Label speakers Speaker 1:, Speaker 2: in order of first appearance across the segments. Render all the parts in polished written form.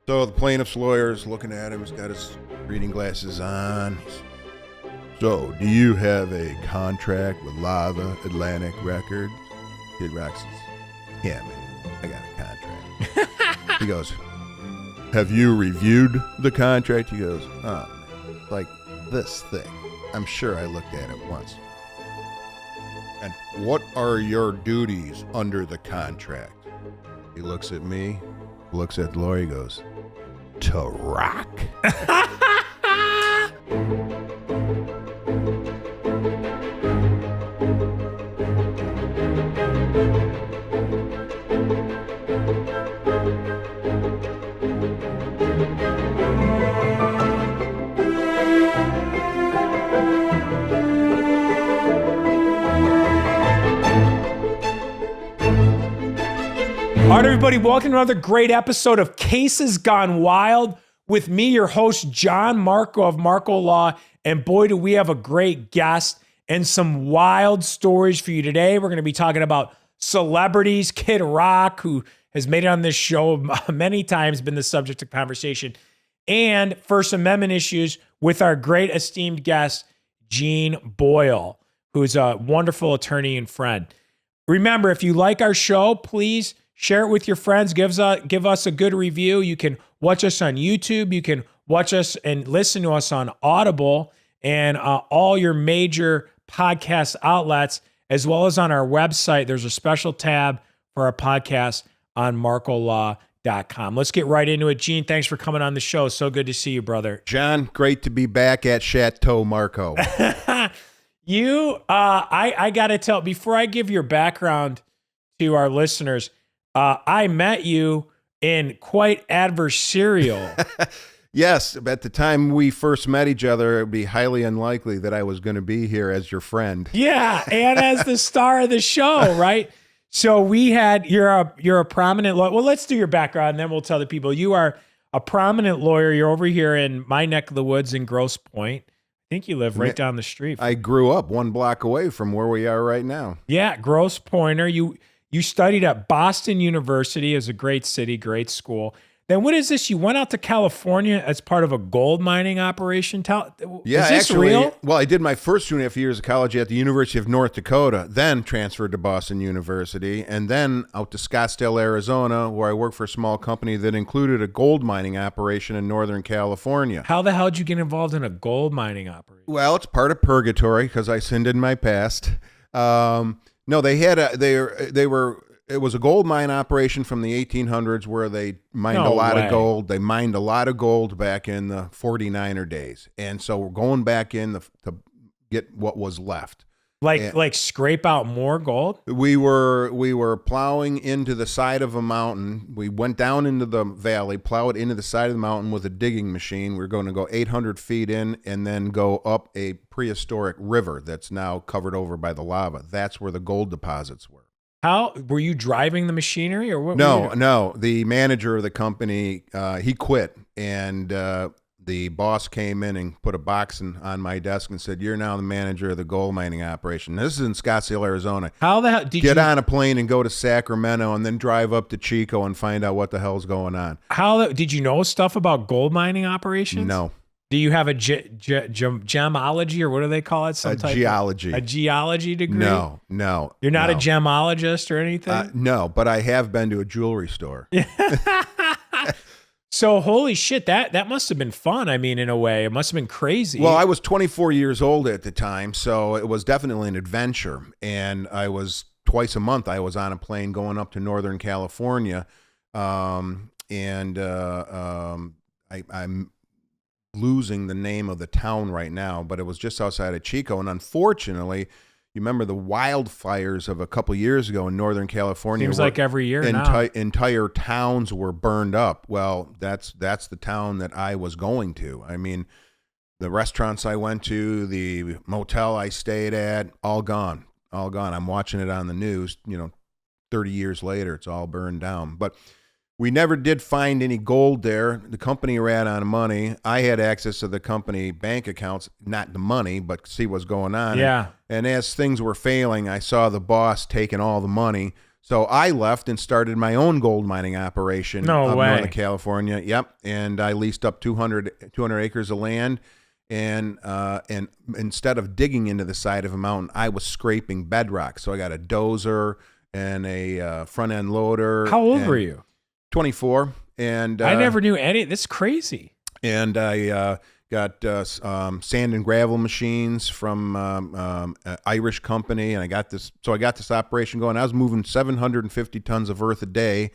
Speaker 1: So the plaintiff's lawyer is looking at him. He's got his reading glasses on. So, do you have a contract with Lava Atlantic Records? Kid Rock says, yeah, man, I got a contract. He goes, have you reviewed the contract? He goes, oh, man, like this thing. I'm sure I looked at it once. And what are your duties under the contract? He looks at me, looks at the lawyer, he goes, to rock.
Speaker 2: All right, everybody, welcome to another great episode of Cases Gone Wild with me, your host, John Marco of Marco Law. And boy, do we have a great guest and some wild stories for you today. We're going to be talking about celebrities, Kid Rock, who has made it on this show many times, been the subject of conversation, and First Amendment issues with our great esteemed guest, Gene Boyle, who's a wonderful attorney and friend. Remember, if you like our show, please share it with your friends. Give us a good review. You can watch us on YouTube. You can watch us and listen to us on Audible and all your major podcast outlets, as well as on our website. There's a special tab for our podcast on marcolaw.com. Let's get right into it. Gene, thanks for coming on the show. So good to see you, brother.
Speaker 1: John, great to be back at Chateau Marco.
Speaker 2: I got to tell, before I give your background to our listeners, I met you in quite adversarial.
Speaker 1: Yes, at the time we first met each other, it would be highly unlikely that I was going to be here as your friend.
Speaker 2: Yeah, and as the star of the show, right? So you're a prominent lawyer. Well, let's do your background, and then we'll tell the people. You are a prominent lawyer. You're over here in my neck of the woods in Grosse Pointe. I think you live right down the street.
Speaker 1: I grew up one block away from where we are right now.
Speaker 2: Yeah, Grosse Pointer. You studied at Boston University. As a great city, great school. Then what is this? You went out to California as part of a gold mining operation?
Speaker 1: Yeah,
Speaker 2: is this
Speaker 1: actually,
Speaker 2: real?
Speaker 1: Well, I did my first 2.5 years of college at the University of North Dakota, then transferred to Boston University, and then out to Scottsdale, Arizona, where I worked for a small company that included a gold mining operation in Northern California.
Speaker 2: How the hell did you get involved in a gold mining operation?
Speaker 1: Well, it's part of purgatory because I sinned in my past. No, it was a gold mine operation from the 1800s where they mined a lot of gold. They mined a lot of gold back in the 49er days. And so we're going back in to get what was left.
Speaker 2: Like scrape out more gold?
Speaker 1: We were plowing into the side of a mountain. We went down into the valley, plow it into the side of the mountain with a digging machine. We're going to go 800 feet in and then go up a prehistoric river that's now covered over by the lava. That's where the gold deposits were.
Speaker 2: How were you driving the machinery or what?
Speaker 1: No. The manager of the company, he quit, and the boss came in and put a box on my desk and said, "You're now the manager of the gold mining operation." This is in Scottsdale, Arizona.
Speaker 2: How the hell did you
Speaker 1: get on a plane and go to Sacramento and then drive up to Chico and find out what the hell's going on?
Speaker 2: Did you know stuff about gold mining operations?
Speaker 1: No.
Speaker 2: Do you have a gemology, or what do they call it?
Speaker 1: Geology.
Speaker 2: A geology degree?
Speaker 1: No.
Speaker 2: You're not a gemologist or anything?
Speaker 1: No, but I have been to a jewelry store.
Speaker 2: So holy shit, that must have been fun. I mean, in a way, it must have been crazy.
Speaker 1: Well, I was 24 years old at the time, so it was definitely an adventure. And I was twice a month. I was on a plane going up to Northern California, I'm losing the name of the town right now, but it was just outside of Chico. And unfortunately, you remember the wildfires of a couple years ago in Northern California.
Speaker 2: Seems like every year now.
Speaker 1: Entire towns were burned up. Well, that's the town that I was going to. I mean, the restaurants I went to, the motel I stayed at, all gone. I'm watching it on the news, 30 years later, it's all burned down. But we never did find any gold there. The company ran out of money. I had access to the company bank accounts, not the money, but see what's going on.
Speaker 2: Yeah.
Speaker 1: And as things were failing, I saw the boss taking all the money. So I left and started my own gold mining operation
Speaker 2: No
Speaker 1: up
Speaker 2: way.
Speaker 1: north of California. Yep. And I leased up 200 acres of land. And instead of digging into the side of a mountain, I was scraping bedrock. So I got a dozer and a front end loader.
Speaker 2: How old were you?
Speaker 1: 24. And
Speaker 2: I never knew any. This is crazy.
Speaker 1: And I got sand and gravel machines from an Irish company, and I got this operation going. I was moving 750 tons of earth a day.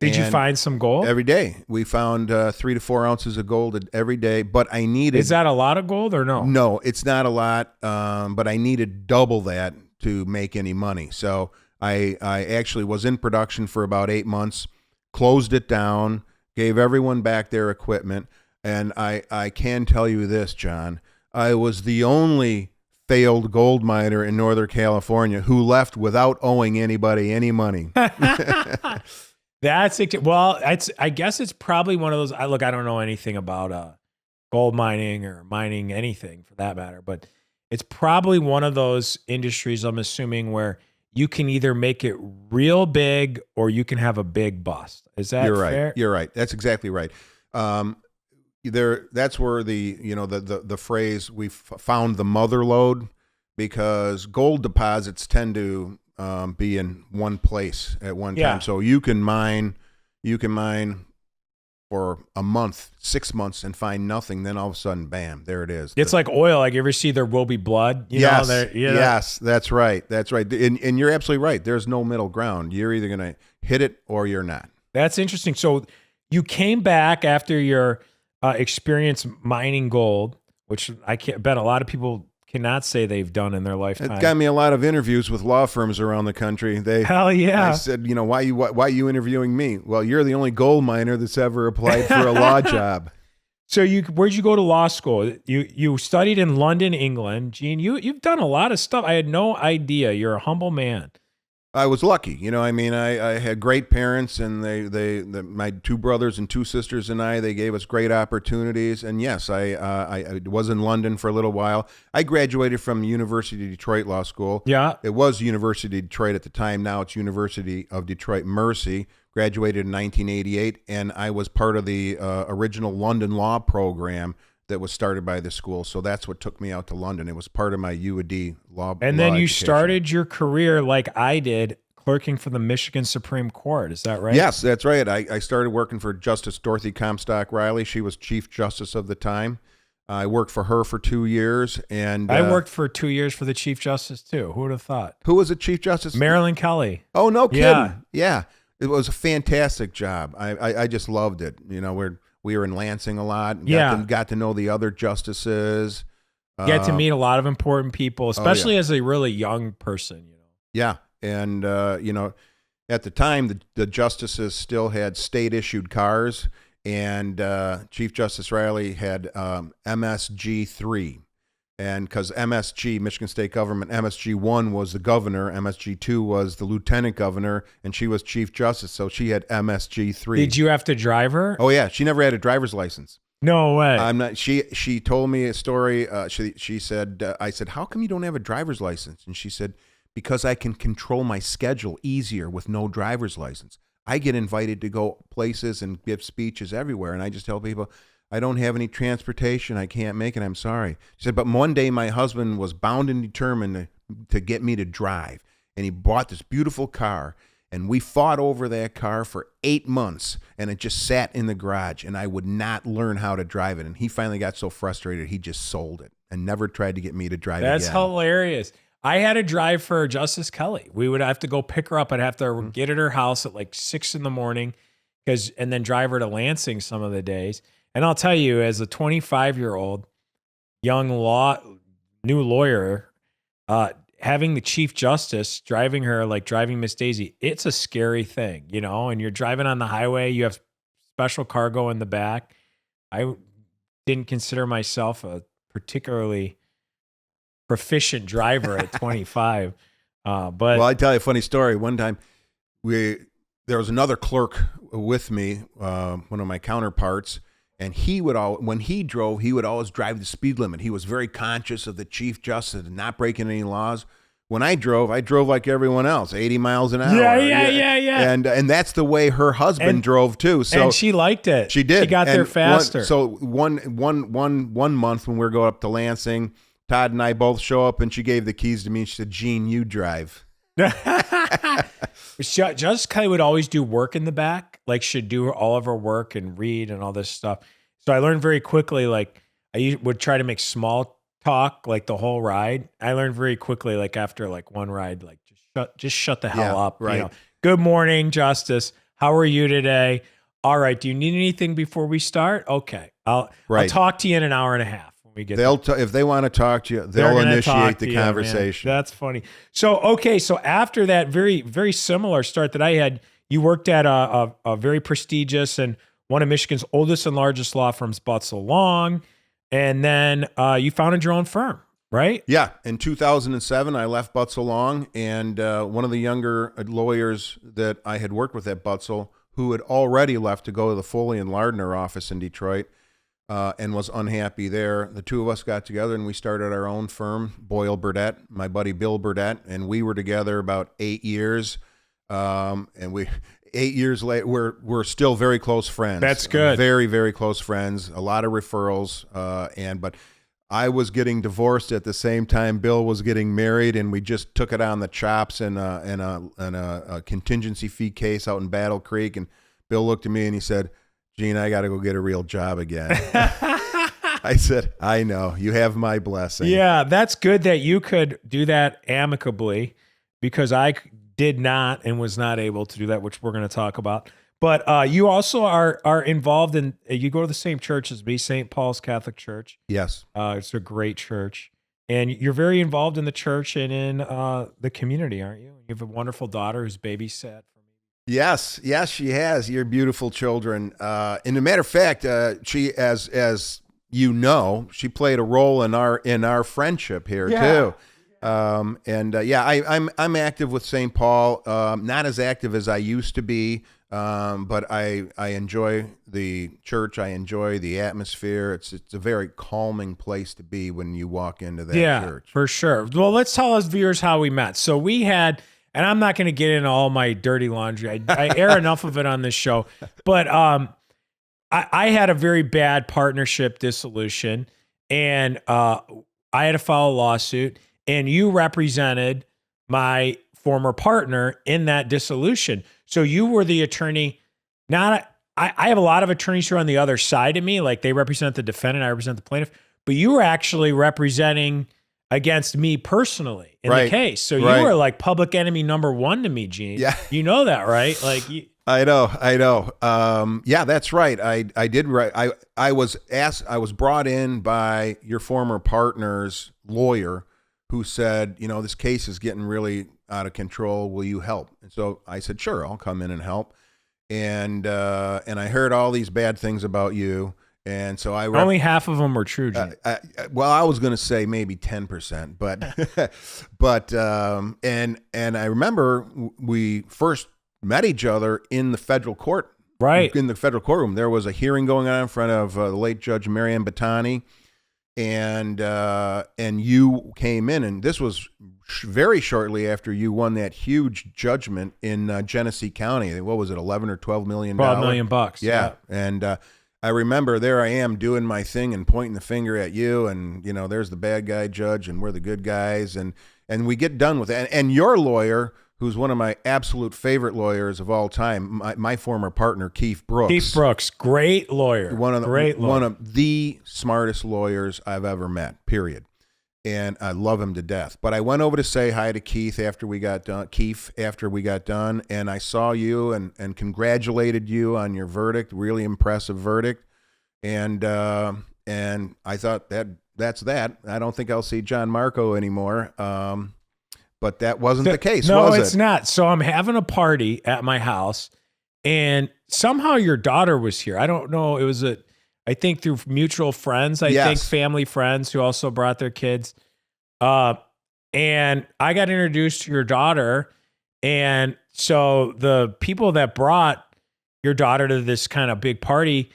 Speaker 2: Did you find some gold?
Speaker 1: Every day. We found 3 to 4 ounces of gold every day, but I needed...
Speaker 2: Is that a lot of gold or no?
Speaker 1: No, it's not a lot, but I needed double that to make any money. So I actually was in production for about 8 months, closed it down, gave everyone back their equipment, and I can tell you this, John, I was the only failed gold miner in Northern California who left without owing anybody any money.
Speaker 2: I guess it's probably one of those. I don't know anything about gold mining or mining anything for that matter, but it's probably one of those industries, I'm assuming, where you can either make it real big or you can have a big bust. Is that fair?
Speaker 1: You're right. That's exactly right. That's where the phrase "we found the mother lode," because gold deposits tend to be in one place at one time. So you can mine for a month, 6 months, and find nothing. Then all of a sudden, bam, there it is.
Speaker 2: It's like oil. Like, you ever see There Will Be Blood?
Speaker 1: Yes, that's right. That's right. And you're absolutely right. There's no middle ground. You're either going to hit it or you're not.
Speaker 2: That's interesting. So you came back after your experience mining gold, which I can't bet a lot of people cannot say they've done in their lifetime.
Speaker 1: It got me a lot of interviews with law firms around the country.
Speaker 2: Hell yeah.
Speaker 1: I said, why are you interviewing me? Well, you're the only gold miner that's ever applied for a law job.
Speaker 2: So where'd you go to law school? You studied in London, England. Gene, you've done a lot of stuff. I had no idea. You're a humble man.
Speaker 1: I was lucky. I had great parents, and my 2 brothers and 2 sisters and they gave us great opportunities. And yes, I was in London for a little while. I graduated from University of Detroit Law School.
Speaker 2: Yeah.
Speaker 1: It was University of Detroit at the time. Now it's University of Detroit Mercy. Graduated in 1988, and I was part of the original London Law program that was started by the school. So that's what took me out to London. It was part of my UAD law.
Speaker 2: And then you
Speaker 1: education.
Speaker 2: started your career like I did, clerking for the Michigan Supreme Court. Is that right?
Speaker 1: Yes, that's right. I started working for Justice Dorothy Comstock Riley. She was Chief Justice of the time. I worked for her for 2 years. And
Speaker 2: I worked for 2 years for the Chief Justice too. Who would have thought?
Speaker 1: Who was the Chief Justice?
Speaker 2: Marilyn Kelly.
Speaker 1: Oh, no kidding.
Speaker 2: Yeah.
Speaker 1: Yeah. It was a fantastic job. I just loved it. We were in Lansing a lot. Got to know the other justices.
Speaker 2: Get to meet a lot of important people, especially as a really young person.
Speaker 1: Yeah, and at the time the justices still had state-issued cars, and Chief Justice Riley had MSG3, and because MSG, Michigan State Government, MSG1 was the governor, MSG2 was the lieutenant governor, and she was Chief Justice, so she had MSG3.
Speaker 2: Did you have to drive her?
Speaker 1: Oh yeah, she never had a driver's license.
Speaker 2: No way.
Speaker 1: I'm not. She told me a story. She said, I said, how come you don't have a driver's license? And she said, because I can control my schedule easier with no driver's license. I get invited to go places and give speeches everywhere, and I just tell people, I don't have any transportation. I can't make it. I'm sorry. She said, but one day my husband was bound and determined to get me to drive, and he bought this beautiful car. And we fought over that car for 8 months, and it just sat in the garage, and I would not learn how to drive it. And he finally got so frustrated, he just sold it and never tried to get me to drive it again.
Speaker 2: That's hilarious. I had to drive for Justice Kelly. We would have to go pick her up. I'd have to get at her house at like 6 a.m. and then drive her to Lansing some of the days. And I'll tell you, as a 25-year-old young new lawyer, having the Chief Justice driving her like driving Miss Daisy, it's a scary thing, and you're driving on the highway, you have special cargo in the back. I didn't consider myself a particularly proficient driver at 25. Well,
Speaker 1: I tell you a funny story. One time there was another clerk with me, one of my counterparts, and when he drove, he would always drive the speed limit. He was very conscious of the Chief Justice and not breaking any laws. when I drove like everyone else, 80 miles an hour.
Speaker 2: Yeah.
Speaker 1: And that's the way her husband drove too. So
Speaker 2: and she liked it.
Speaker 1: She did.
Speaker 2: She got there faster.
Speaker 1: One month when we were going up to Lansing, Todd and I both show up, and she gave the keys to me. And she said, "Gene, you drive."
Speaker 2: Jessica would always do work in the back, like she'd do all of her work and read and all this stuff. So I learned very quickly, like I would try to make small talk like the whole ride. I learned very quickly, like after like one ride, like just shut the hell up.
Speaker 1: Right.
Speaker 2: You know, good morning, Justice. How are you today? All right. Do you need anything before we start? Okay. I'll talk to you in an hour and a half.
Speaker 1: If they want to talk to you, they'll initiate the conversation.
Speaker 2: That's funny. So after that very, very similar start that I had, you worked at a very prestigious and one of Michigan's oldest and largest law firms, Butzel Long, and then you founded your own firm, right?
Speaker 1: Yeah. In 2007, I left Butzel Long, and one of the younger lawyers that I had worked with at Butzel, who had already left to go to the Foley and Lardner office in Detroit, and was unhappy there. The two of us got together and we started our own firm, Boyle Burdett, my buddy Bill Burdett, and we were together about 8 years. And 8 years later, we're still very close friends.
Speaker 2: That's good.
Speaker 1: Very, very close friends. A lot of referrals. But I was getting divorced at the same time Bill was getting married, and we just took it on the chops in a contingency fee case out in Battle Creek. And Bill looked at me and he said, "Gene, I got to go get a real job again." I said, "I know. You have my blessing."
Speaker 2: Yeah, that's good that you could do that amicably, because I did not and was not able to do that, which we're going to talk about. But you also are involved in, you go to the same church as me, St. Paul's Catholic Church.
Speaker 1: Yes.
Speaker 2: It's a great church. And you're very involved in the church and in the community, aren't you? You have a wonderful daughter who's babysat.
Speaker 1: Yes, she has. Your beautiful children. And as a matter of fact, she, as you know, she played a role in our friendship here too. I'm active with St. Paul. Not as active as I used to be, but I enjoy the church. I enjoy the atmosphere. It's a very calming place to be when you walk into that church.
Speaker 2: Yeah, for sure. Well, let's tell us viewers how we met. So we had. And I'm not going to get into all my dirty laundry. I air enough of it on this show. But I had a very bad partnership dissolution, and I had to file a lawsuit, and you represented my former partner in that dissolution. So you were the attorney. I have a lot of attorneys who are on the other side of me, like they represent the defendant, I represent the plaintiff. But you were actually representing against me personally in the case. So you were like public enemy number one to me, Gene.
Speaker 1: Yeah.
Speaker 2: You know that, right? Like
Speaker 1: I know. Yeah, that's right. I did right. I was brought in by your former partner's lawyer, who said, this case is getting really out of control. Will you help? And so I said, sure, I'll come in and help. And I heard all these bad things about you. And so
Speaker 2: only half of them were true, Gene.
Speaker 1: I was going to say maybe 10%, but and I remember we first met each other in the federal court.
Speaker 2: Right.
Speaker 1: In the federal courtroom, there was a hearing going on in front of the late Judge Marianne Battani, and you came in, and this was very shortly after you won that huge judgment in Genesee County. What was it, 11 or $12 million?
Speaker 2: $12 million.
Speaker 1: Yeah, and I remember there I am doing my thing and pointing the finger at you, and there's the bad guy judge and we're the good guys, and we get done with it. And your lawyer, who's one of my absolute favorite lawyers of all time, my former partner Keith Brooks.
Speaker 2: Great lawyer.
Speaker 1: One of the smartest lawyers I've ever met. Period. And I love him to death. But I went over to say hi to Keith after we got done, and I saw you and congratulated you on your verdict. Really impressive verdict. And I thought that's that. I don't think I'll see John Marco anymore. But that wasn't the case, was it?
Speaker 2: No, it's not. So I'm having a party at my house, and somehow your daughter was here. I don't know. It was I think through mutual friends, I think family friends who also brought their kids. And I got introduced to your daughter. And so the people that brought your daughter to this kind of big party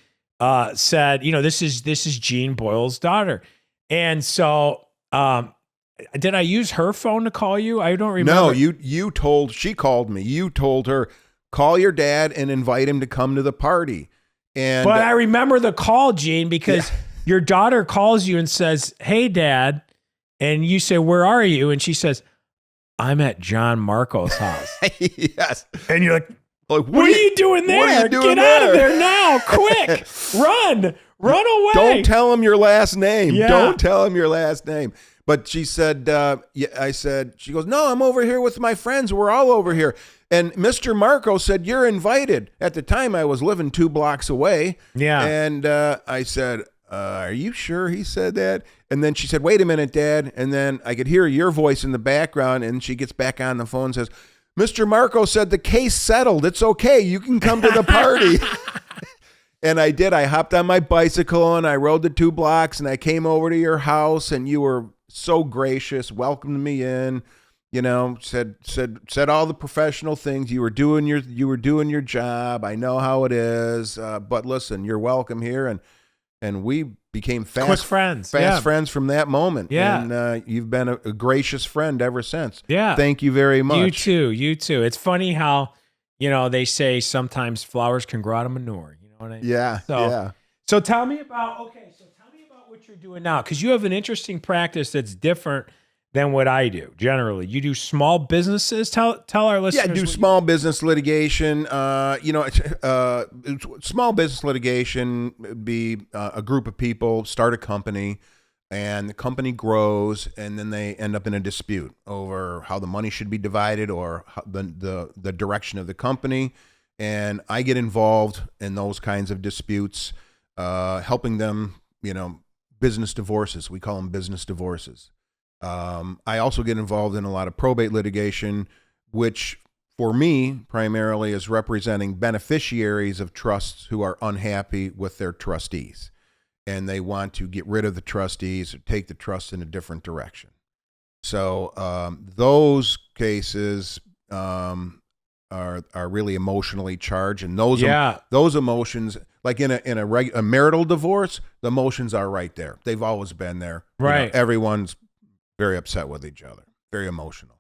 Speaker 2: said, this is Gene Boyle's daughter. And so Did I use her phone to call you? I don't remember.
Speaker 1: No, she called me. You told her, call your dad and invite him to come to the party. And
Speaker 2: but I remember the call, Gene, because your daughter calls you and says, "Hey, Dad," and you say, "Where are you?" And she says, "I'm at John Marco's house."
Speaker 1: Yes.
Speaker 2: And you're like, what are you doing there?
Speaker 1: What are you doing
Speaker 2: Get out of there now, quick. Run away.
Speaker 1: Don't tell him your last name.
Speaker 2: Yeah.
Speaker 1: Don't tell him your last name. But she said, I said, she goes, no, I'm over here with my friends. We're all over here. And Mr. Marco said, you're invited. At the time, I was living 2 blocks away.
Speaker 2: Yeah.
Speaker 1: And I said, are you sure he said that? And then she said, wait a minute, Dad. And then I could hear your voice in the background. And she gets back on the phone and says, Mr. Marco said the case settled. It's okay. You can come to the party. And I did. I hopped on my bicycle and I rode the 2 blocks and I came over to your house and you were so gracious, welcomed me in, said all the professional things. You were doing your job. I know how it is. But listen, you're welcome here. And we became fast
Speaker 2: friends
Speaker 1: from that moment.
Speaker 2: Yeah.
Speaker 1: And you've been a gracious friend ever since.
Speaker 2: Yeah.
Speaker 1: Thank you very much.
Speaker 2: You too. It's funny how, they say sometimes flowers can grow out of manure. You know what I mean?
Speaker 1: Yeah.
Speaker 2: So tell me about what you're doing now, because you have an interesting practice that's different than what I do. Generally, you do small businesses. Tell our listeners.
Speaker 1: Yeah, I do small business litigation. Small business litigation would be a group of people start a company, and the company grows, and then they end up in a dispute over how the money should be divided or how the direction of the company. And I get involved in those kinds of disputes, helping them. Business divorces. We call them business divorces. I also get involved in a lot of probate litigation, which for me primarily is representing beneficiaries of trusts who are unhappy with their trustees. And they want to get rid of the trustees or take the trust in a different direction. So those cases are really emotionally charged. And those emotions, like in a marital divorce, the emotions are right there. They've always been there.
Speaker 2: Right.
Speaker 1: Everyone's very upset with each other, very emotional.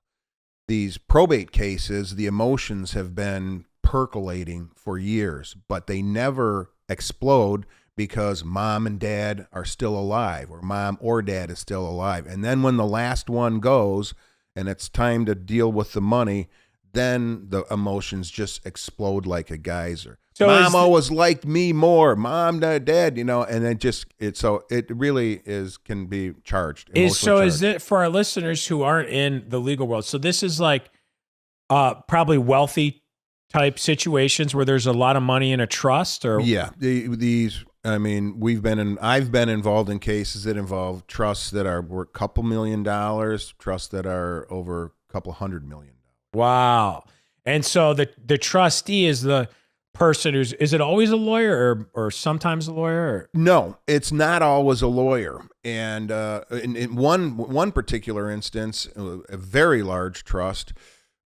Speaker 1: These probate cases, the emotions have been percolating for years, but they never explode because mom and dad are still alive, or mom or dad is still alive. And then when the last one goes and it's time to deal with the money, then the emotions just explode like a geyser. So mom always liked me more. Mom, dad, and it really can be charged.
Speaker 2: Is it for our listeners who aren't in the legal world? So this is like probably wealthy type situations where there's a lot of money in a trust, or
Speaker 1: I've been involved in cases that involve trusts that are worth a couple $1 million, trusts that are over a couple $100 million.
Speaker 2: Wow. And so the trustee is the person is it always a lawyer or sometimes a lawyer? Or?
Speaker 1: No, it's not always a lawyer. And in one particular instance, a very large trust,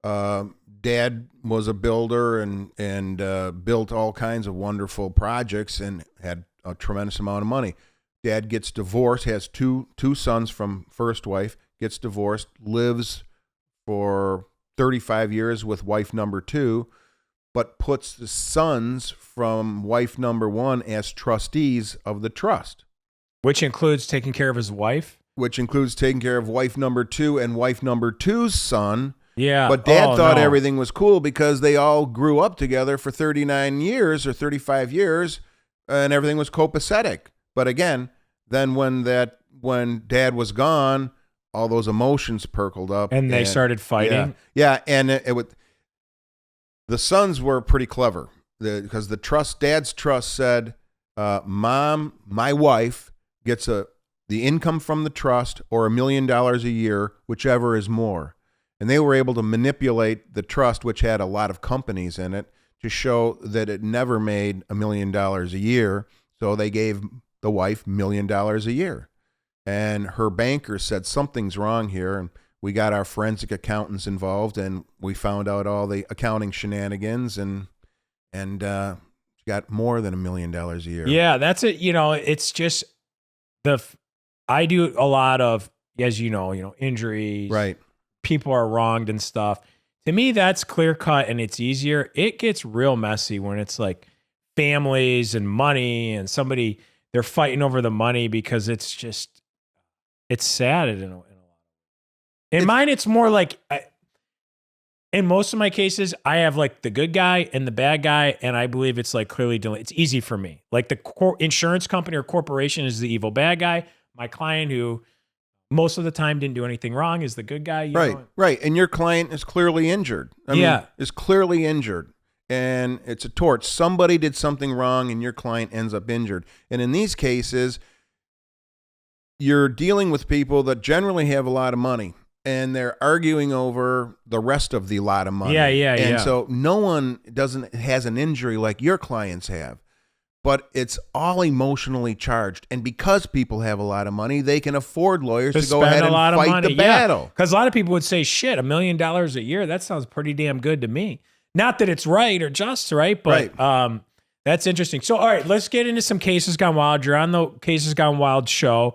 Speaker 1: dad was a builder and built all kinds of wonderful projects and had a tremendous amount of money. Dad gets divorced, has two sons from first wife, gets divorced, lives for 35 years with wife number 2, but puts the sons from wife number 1 as trustees of the trust.
Speaker 2: Which includes taking care of his wife?
Speaker 1: Which includes taking care of wife number 2 and wife number 2's son.
Speaker 2: Yeah.
Speaker 1: But dad thought everything was cool because they all grew up together for 39 years or 35 years and everything was copacetic. But again, then when dad was gone, all those emotions perkled up.
Speaker 2: And they started fighting?
Speaker 1: Yeah, and the sons were pretty clever because dad's trust said, Mom, my wife, gets the income from the trust or $1 million a year, whichever is more. And they were able to manipulate the trust, which had a lot of companies in it, to show that it never made $1 million a year. So they gave the wife $1 million a year. And her banker said something's wrong here, and we got our forensic accountants involved, and we found out all the accounting shenanigans, and got more than $1 million a year.
Speaker 2: Yeah, that's it. It's just I do a lot of as you know, injuries,
Speaker 1: Right.
Speaker 2: people are wronged and stuff. To me, that's clear cut and it's easier. It gets real messy when it's like families and money and they're fighting over the money because it's sad in a lot. In mine, it's more like, in most of my cases, I have like the good guy and the bad guy, and I believe it's like clearly it's easy for me. Like the insurance company or corporation is the evil bad guy. My client, who most of the time didn't do anything wrong, is the good guy.
Speaker 1: Right. And your client is clearly injured. I mean, is clearly injured. And it's a tort. Somebody did something wrong and your client ends up injured. And in these cases, you're dealing with people that generally have a lot of money and they're arguing over the rest of the lot of money. And so no one has an injury like your clients have. But it's all emotionally charged. And because people have a lot of money, they can afford lawyers to go ahead and fight the battle.
Speaker 2: Because a lot of people would say, shit, $1 million a year, that sounds pretty damn good to me. Not that it's right or just right, but that's interesting. So, all right, let's get into some Cases Gone Wild. You're on the Cases Gone Wild show.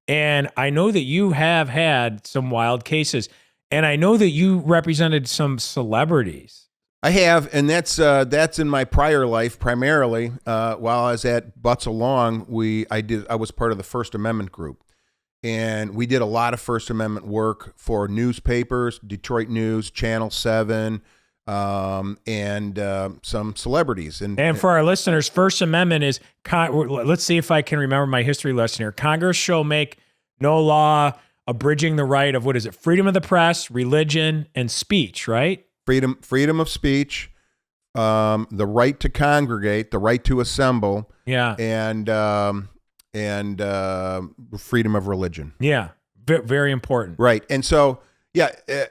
Speaker 2: And I know that you have had some wild cases. And I know that you represented some celebrities.
Speaker 1: I have, and that's in my prior life primarily. While I was at Butts Along, I was part of the First Amendment group, and we did a lot of First Amendment work for newspapers, Detroit News, Channel 7, and some celebrities.
Speaker 2: And for our listeners, First Amendment is, let's see if I can remember my history lesson here. Congress shall make no law abridging the right of, freedom of the press, religion, and speech, right?
Speaker 1: Freedom of speech, the right to congregate, the right to assemble, and freedom of religion.
Speaker 2: Yeah, very important.
Speaker 1: Right, and so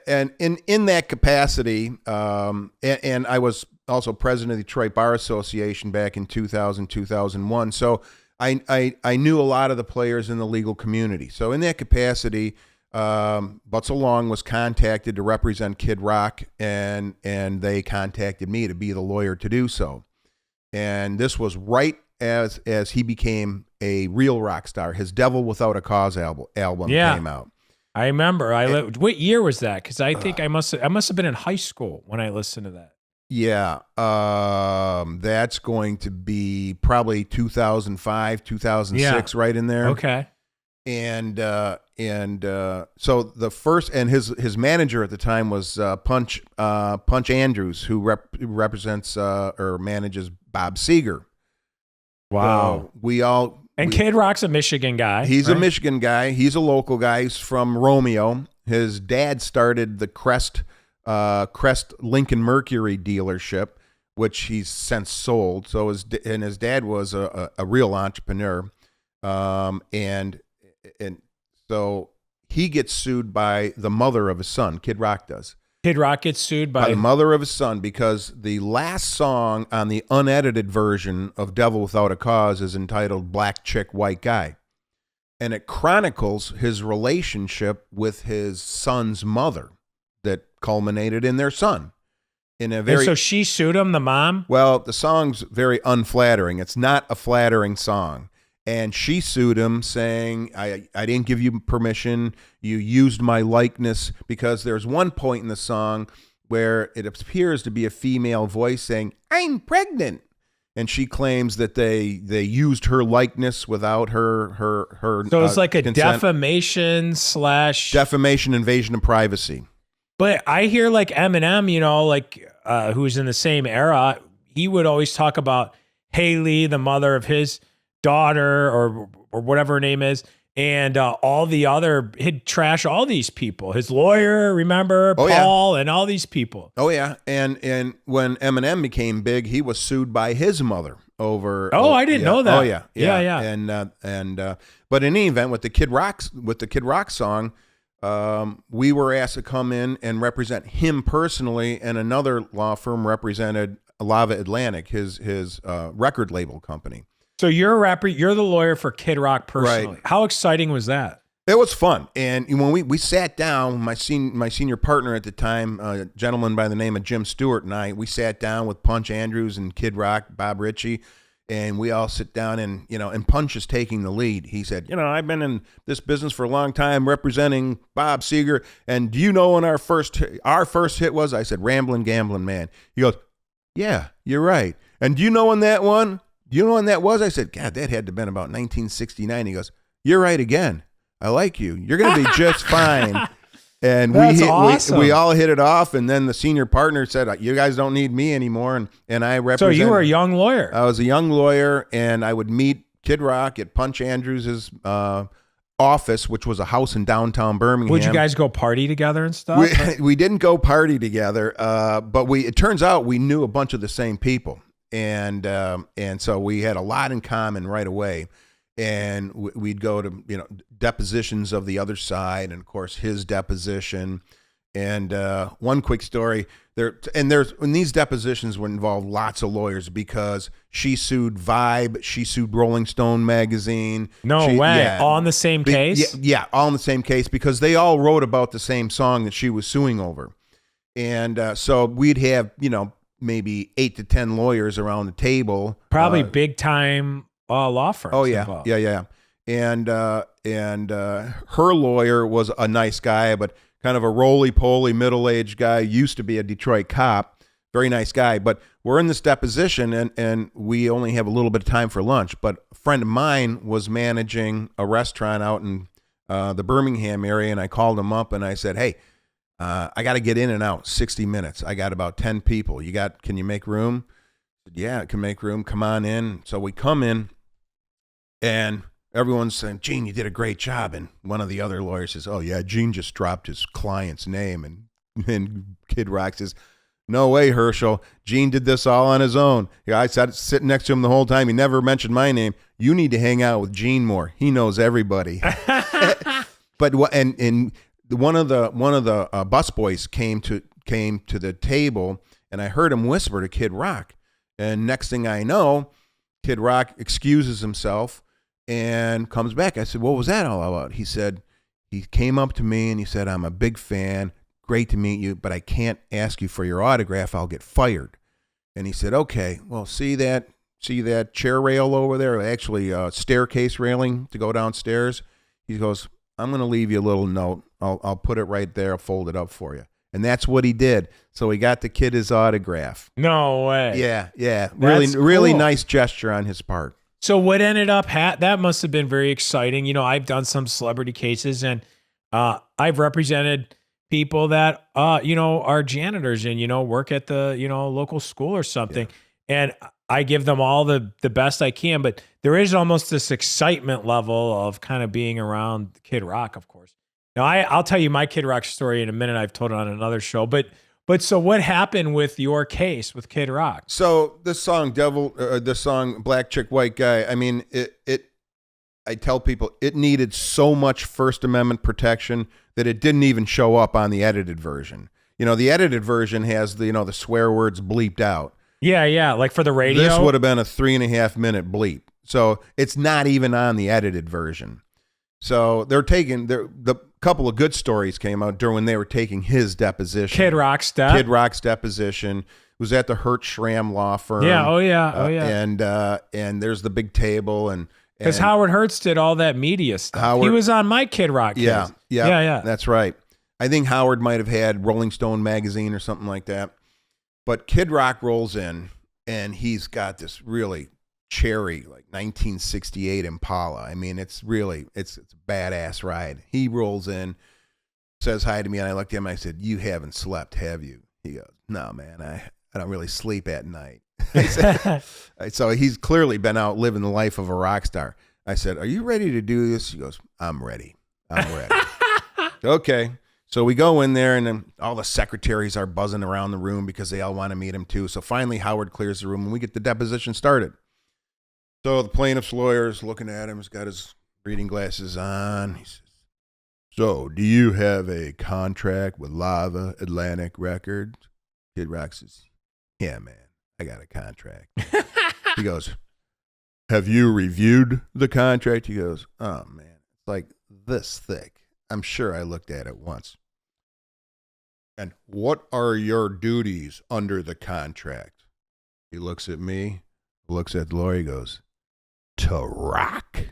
Speaker 1: and in that capacity, and I was also president of the Detroit Bar Association back in 2000, 2001. So I knew a lot of the players in the legal community. So in that capacity, Butts Along was contacted to represent Kid Rock, and they contacted me to be the lawyer to do so. And this was right as he became a real rock star. His Devil Without a Cause album came out.
Speaker 2: I remember. What year was that? Because I think I must have been in high school when I listened to that.
Speaker 1: Yeah, that's going to be probably 2005, 2006, right in there.
Speaker 2: Okay.
Speaker 1: And so the first, and his manager at the time was Punch Andrews, who represents or manages Bob Seger.
Speaker 2: Wow.
Speaker 1: So
Speaker 2: Kid Rock's a Michigan guy.
Speaker 1: He's a Michigan guy. He's a local guy. He's from Romeo. His dad started the Crest Lincoln Mercury dealership, which he's since sold. So his dad was a real entrepreneur, and so he gets sued by the mother of his son. Kid Rock does.
Speaker 2: Kid Rock gets sued by
Speaker 1: the mother of his son because the last song on the unedited version of Devil Without a Cause is entitled Black Chick, White Guy. And it chronicles his relationship with his son's mother that culminated in their son. And so she sued him, the mom? Well, the song's very unflattering. It's not a flattering song. And she sued him saying, I didn't give you permission. You used my likeness, because there's one point in the song where it appears to be a female voice saying, I'm pregnant. And she claims that they used her likeness without her
Speaker 2: So it's like a
Speaker 1: consent.
Speaker 2: defamation,
Speaker 1: invasion of privacy.
Speaker 2: But I hear like Eminem, who's in the same era, he would always talk about Haley, the mother of his daughter or whatever her name is, and he'd trash all these people. His lawyer, remember, Paul, and all these people.
Speaker 1: Oh yeah, and when Eminem became big, he was sued by his mother over.
Speaker 2: I didn't know that.
Speaker 1: Oh yeah. And but in any event, with the Kid Rock song, we were asked to come in and represent him personally, and another law firm represented Lava Atlantic, his record label company.
Speaker 2: So you're a rapper, you're the lawyer for Kid Rock personally.
Speaker 1: Right.
Speaker 2: How exciting was that?
Speaker 1: It was fun. And when we sat down, my senior partner at the time, a gentleman by the name of Jim Stewart, and we sat down with Punch Andrews and Kid Rock, Bob Ritchie, And we all sit down and, and Punch is taking the lead. He said, I've been in this business for a long time representing Bob Seger. And do you know when our first hit was? I said, Ramblin' Gamblin' Man. He goes, yeah, you're right. And do you know when that one? Do you know when that was? I said, God, that had to have been about 1969. He goes, you're right again. I like you. You're going to be just fine. And
Speaker 2: awesome.
Speaker 1: we all hit it off, and then the senior partner said, you guys don't need me anymore, and I represent.
Speaker 2: So you were a young lawyer.
Speaker 1: I was a young lawyer, and I would meet Kid Rock at Punch Andrews' office, which was a house in downtown Birmingham.
Speaker 2: Would you guys go party together and stuff?
Speaker 1: We didn't go party together, but it turns out we knew a bunch of the same people, and so we had a lot in common right away. And we'd go to, depositions of the other side, and of course his deposition. And one quick story and these depositions would involve lots of lawyers because she sued Vibe, she sued Rolling Stone magazine.
Speaker 2: No way.
Speaker 1: Yeah,
Speaker 2: all in the same case?
Speaker 1: Yeah, all in the same case because they all wrote about the same song that she was suing over. And so we'd have, maybe 8 to 10 lawyers around the table.
Speaker 2: Probably big time law firms.
Speaker 1: Oh yeah,
Speaker 2: involved.
Speaker 1: yeah. And her lawyer was a nice guy, but kind of a roly-poly middle-aged guy. Used to be a Detroit cop, very nice guy. But we're in this deposition, and we only have a little bit of time for lunch. But a friend of mine was managing a restaurant out in the Birmingham area, and I called him up and I said, "Hey, I got to get in and out 60 minutes. I got about 10 people. Can you make room?" I said, "Yeah, I can make room. Come on in." So we come in. And everyone's saying, "Gene, you did a great job." And one of the other lawyers says, "Oh, yeah, Gene just dropped his client's name." And Kid Rock says, "No way, Herschel. Gene did this all on his own. Yeah, I sat sitting next to him the whole time. He never mentioned my name. You need to hang out with Gene more. He knows everybody." But one of the busboys came to the table, and I heard him whisper to Kid Rock. And next thing I know, Kid Rock excuses himself and comes back. I said, "What was that all about?" He said, he came up to me and he said, "I'm a big fan. Great to meet you, but I can't ask you for your autograph. I'll get fired." And he said, "Okay, well, see that chair rail over there, actually a staircase railing to go downstairs?" He goes, "I'm going to leave you a little note. I'll put it right there. I'll fold it up for you." And that's what he did. So he got the kid his autograph.
Speaker 2: No way.
Speaker 1: Yeah.
Speaker 2: That's
Speaker 1: really
Speaker 2: cool.
Speaker 1: nice gesture on his part.
Speaker 2: So what ended up, that must have been very exciting. I've done some celebrity cases, and I've represented people that, are janitors and, work at the, local school or something. Yeah. And I give them all the best I can, but there is almost this excitement level of kind of being around Kid Rock, of course. Now, I'll tell you my Kid Rock story in a minute. I've told it on another show, but so what happened with your case with Kid Rock?
Speaker 1: So this song, this song, Black Chick, White Guy, I mean, I tell people it needed so much First Amendment protection that it didn't even show up on the edited version. The edited version has the swear words bleeped out. Yeah.
Speaker 2: Like for the radio?
Speaker 1: This would have been a 3.5 minute bleep. So it's not even on the edited version. So they're taking the couple of good stories came out during when they were taking his deposition.
Speaker 2: Kid Rock's
Speaker 1: deposition was at the Hurt Schramm law firm.
Speaker 2: Yeah. Oh yeah.
Speaker 1: And there's the big table and
Speaker 2: because Howard Hertz did all that media stuff. He was on my Kid Rock case.
Speaker 1: Yeah. That's right. I think Howard might have had Rolling Stone magazine or something like that. But Kid Rock rolls in and he's got this really cherry, like 1968 Impala. I mean, it's a badass ride. He rolls in, says hi to me, and I looked at him and I said, "You haven't slept, have you?" He goes, "No, man, I don't really sleep at night." So he's clearly been out living the life of a rock star. I said, "Are you ready to do this?" He goes, I'm ready. Okay. So we go in there, and then all the secretaries are buzzing around the room because they all want to meet him too. So finally, Howard clears the room, and we get the deposition started. So the plaintiff's lawyer is looking at him. He's got his reading glasses on. He says, "So, do you have a contract with Lava Atlantic Records?" Kid Rock says, "Yeah, man, I got a contract." He goes, "Have you reviewed the contract?" He goes, "Oh, man, it's like this thick. I'm sure I looked at it once." "And what are your duties under the contract?" He looks at me, looks at the lawyer, he goes, to rock.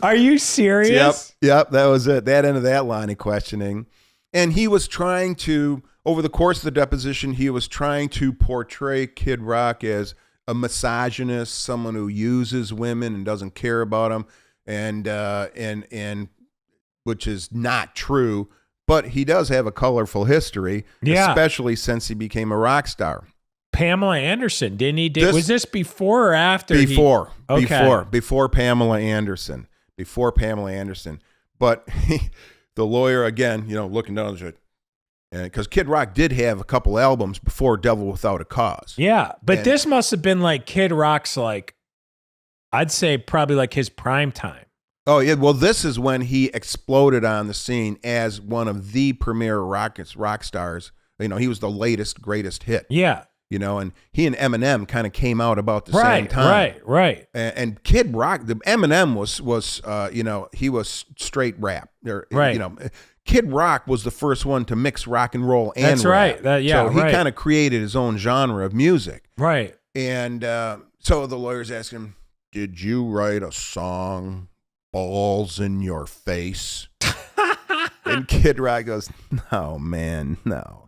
Speaker 2: Are you serious?
Speaker 1: Yep, that was it. That end of that line of questioning. And he was trying to, over the course of the deposition, he was trying to portray Kid Rock as a misogynist, someone who uses women and doesn't care about them, and which is not true. But he does have a colorful history, especially since he became a rock star.
Speaker 2: Pamela Anderson, didn't he? Was this before or after?
Speaker 1: Before Pamela Anderson. But the lawyer, again, looking down the because Kid Rock did have a couple albums before Devil Without a Cause.
Speaker 2: Yeah, but this must have been like Kid Rock's, like, I'd say probably like his prime time.
Speaker 1: Oh, yeah. Well, this is when he exploded on the scene as one of the premier rock stars. He was the latest, greatest hit.
Speaker 2: Yeah.
Speaker 1: And he and Eminem kind of came out about the same time.
Speaker 2: Right.
Speaker 1: And Kid Rock, Eminem was he was straight rap.
Speaker 2: Right.
Speaker 1: Kid Rock was the first one to mix rock and roll and
Speaker 2: That's
Speaker 1: rap.
Speaker 2: Right.
Speaker 1: So he kind of created his own genre of music.
Speaker 2: Right.
Speaker 1: And so the lawyer's asking him, did you write a song, Balls in Your Face? And Kid Rock goes, no, man, no.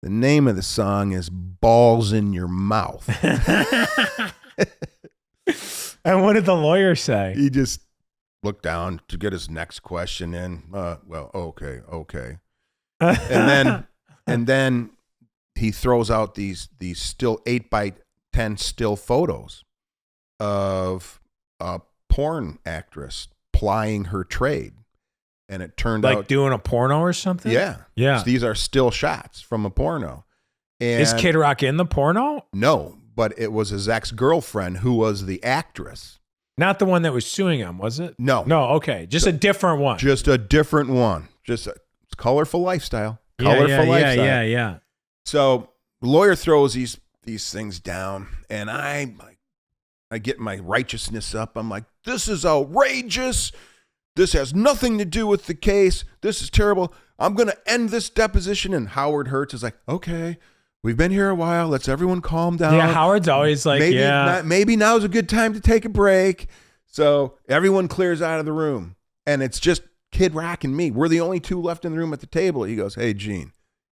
Speaker 1: The name of the song is Balls in Your Mouth.
Speaker 2: And what did the lawyer say?
Speaker 1: He just looked down to get his next question in. Well, okay. and then he throws out these still 8x10 still photos of a porn actress plying her trade. And it turned out,
Speaker 2: like doing a porno or something?
Speaker 1: Yeah. So these are still shots from a porno. And
Speaker 2: is Kid Rock in the porno?
Speaker 1: No, but it was his ex-girlfriend who was the actress.
Speaker 2: Not the one that was suing him, was it?
Speaker 1: No.
Speaker 2: Okay. Just a different one.
Speaker 1: Just a different one. Just a colorful lifestyle.
Speaker 2: Yeah.
Speaker 1: So the lawyer throws these things down, and I get my righteousness up. I'm like, this is outrageous. This has nothing to do with the case. This is terrible. I'm going to end this deposition. And Howard Hertz is like, okay, we've been here a while. Let's everyone calm down.
Speaker 2: Yeah, Howard's always like,
Speaker 1: maybe now's a good time to take a break. So everyone clears out of the room. And it's just Kid Rock and me. We're the only two left in the room at the table. He goes, hey, Gene,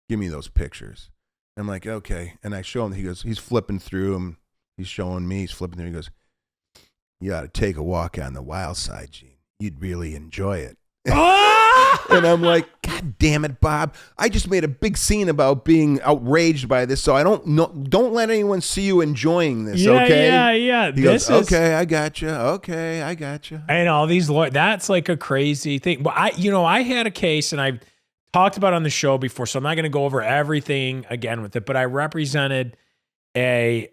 Speaker 1: give me those pictures. I'm like, okay. And I show him. He goes, he's flipping through them. He's showing me. He's flipping through. He goes, you ought to take a walk on the wild side, Gene. You'd really enjoy it. And I'm like, God damn it, Bob. I just made a big scene about being outraged by this, so I don't let anyone see you enjoying this, okay?
Speaker 2: Yeah.
Speaker 1: He goes, okay, I got you. Okay, I got you.
Speaker 2: And all these lawyers, that's like a crazy thing. But I had a case, and I talked about it on the show before, so I'm not going to go over everything again with it, but I represented a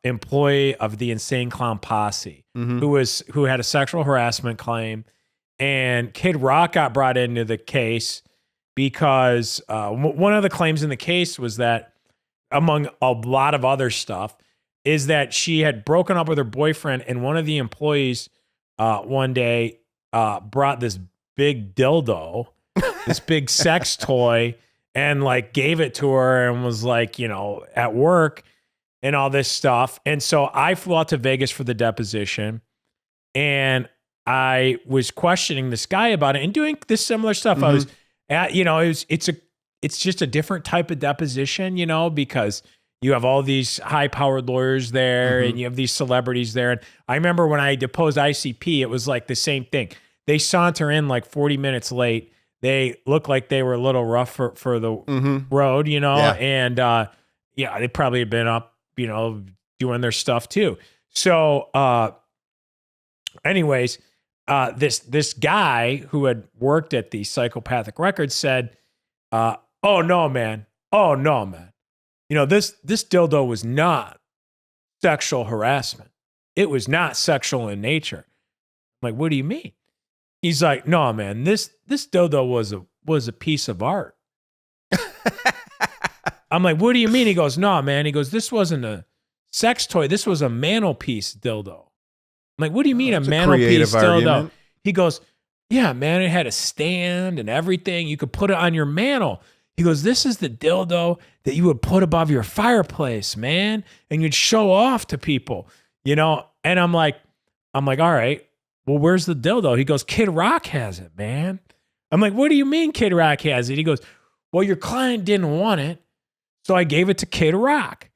Speaker 2: employee of the Insane Clown Posse who had a sexual harassment claim, and Kid Rock got brought into the case because one of the claims in the case was that, among a lot of other stuff, is that she had broken up with her boyfriend, and one of the employees one day brought this big dildo, this big sex toy, and like gave it to her and was like, at work and all this stuff. And so I flew out to Vegas for the deposition, and I was questioning this guy about it and doing this similar stuff. I was at, it's just a different type of deposition, because you have all these high-powered lawyers there and you have these celebrities there. And I remember when I deposed ICP, it was like the same thing. They saunter in like 40 minutes late. They look like they were a little rough for the road, and they probably had been up, doing their stuff too. So, anyways, this guy who had worked at the Psychopathic Records said, oh no, man. This dildo was not sexual harassment. It was not sexual in nature. I'm like, what do you mean? He's like, no, man, this dildo was a piece of art. I'm like, what do you mean? He goes, no, man. He goes, this wasn't a sex toy. This was a mantelpiece dildo. I'm like, what do you mean a mantelpiece dildo? Argument. He goes, yeah, man, it had a stand and everything. You could put it on your mantle. He goes, this is the dildo that you would put above your fireplace, man. And you'd show off to people, you know? And I'm like, all right, well, where's the dildo? He goes, Kid Rock has it, man. I'm like, what do you mean Kid Rock has it? He goes, well, your client didn't want it, so I gave it to Kid Rock.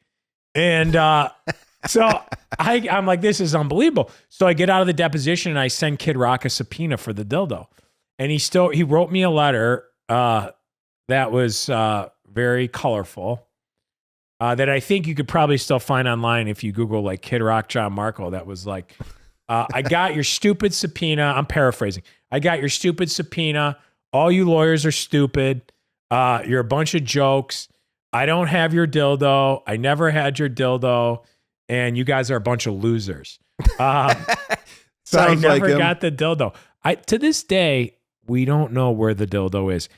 Speaker 2: And so I'm like, this is unbelievable. So I get out of the deposition and I send Kid Rock a subpoena for the dildo. And he wrote me a letter that was very colorful that I think you could probably still find online if you Google like Kid Rock John Marco. That was like, I got your stupid subpoena. I'm paraphrasing. I got your stupid subpoena. All you lawyers are stupid. You're a bunch of jokes. I don't have your dildo. I never had your dildo. And you guys are a bunch of losers. So I never got the dildo. To this day, we don't know where the dildo is.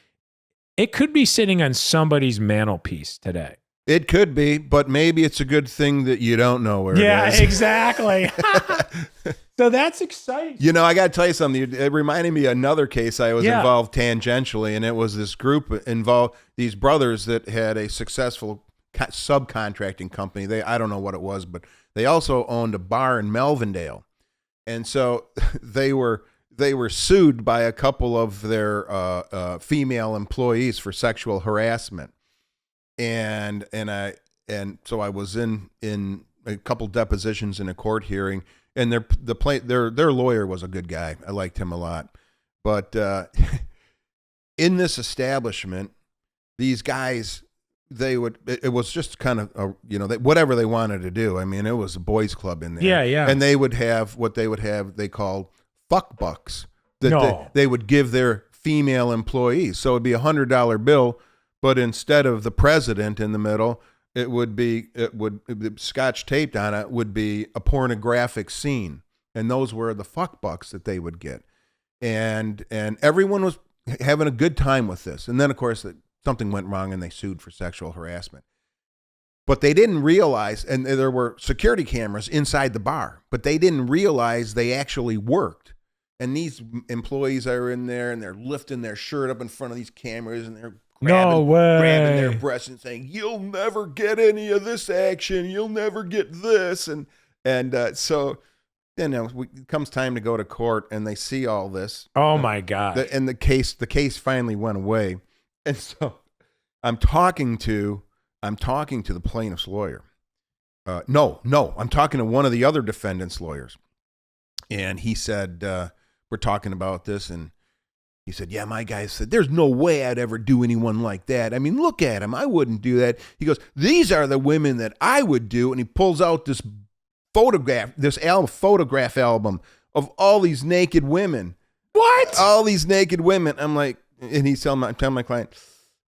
Speaker 2: It could be sitting on somebody's mantelpiece today.
Speaker 1: It could be, but maybe it's a good thing that you don't know where it is.
Speaker 2: Yeah, exactly. So that's exciting.
Speaker 1: You know, I got to tell you something. It reminded me of another case I was involved tangentially, and it was this group involved, these brothers that had a successful subcontracting company. I don't know what it was, but they also owned a bar in Melvindale. And so they were sued by a couple of their female employees for sexual harassment. And so I was in a couple depositions in a court hearing, and their lawyer was a good guy. I liked him a lot. But in this establishment, these guys, it was just kind of whatever they wanted to do. I mean, it was a boys club in there.
Speaker 2: Yeah.
Speaker 1: And they would have what they called fuck bucks that they would give their female employees. So it'd be $100 bill. But instead of the president in the middle, it would scotch taped on it would be a pornographic scene. And those were the fuck bucks that they would get. And everyone was having a good time with this. And then, of course, something went wrong and they sued for sexual harassment. But they didn't realize, and there were security cameras inside the bar, but they didn't realize they actually worked. And these employees are in there and they're lifting their shirt up in front of these cameras and they're grabbing their breasts and saying, "You'll never get any of this action. You'll never get this." And so then it comes time to go to court, and they see all this.
Speaker 2: Oh my God!
Speaker 1: And the case finally went away. And so I'm talking to the plaintiff's lawyer. No, I'm talking to one of the other defendant's lawyers, and he said, "We're talking about this," and he said, "Yeah, my guy said, there's no way I'd ever do anyone like that. I mean, look at him. I wouldn't do that." He goes, "These are the women that I would do." And he pulls out this photograph album of all these naked women.
Speaker 2: What?
Speaker 1: All these naked women. I'm like, and I'm telling my client,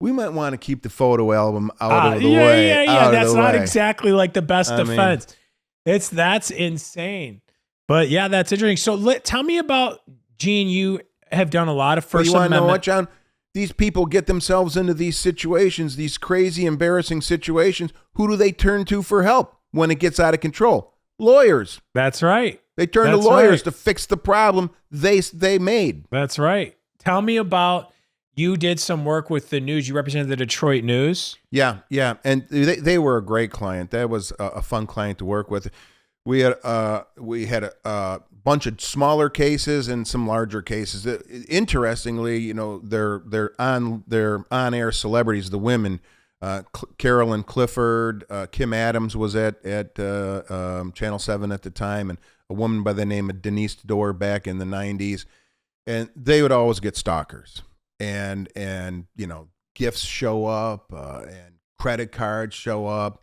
Speaker 1: we might want to keep the photo album out of the way.
Speaker 2: Yeah. That's not exactly like the best defense. That's insane. But yeah, that's interesting. So tell me about, Gene, you have done a lot of First Amendment.
Speaker 1: You want to know what, John? These people get themselves into these situations, these crazy, embarrassing situations. Who do they turn to for help when it gets out of control? Lawyers.
Speaker 2: That's right.
Speaker 1: They turn to lawyers to fix the problem they made.
Speaker 2: That's right. Tell me about, you did some work with the news. You represented the Detroit News.
Speaker 1: Yeah. And they were a great client. That was a fun client to work with. We had a bunch of smaller cases and some larger cases. Interestingly, they're on-air celebrities, the women, Carolyn Clifford, Kim Adams was at Channel 7 at the time, and a woman by the name of Denise Dorr back in the 90s. And they would always get stalkers, and gifts show up, and credit cards show up,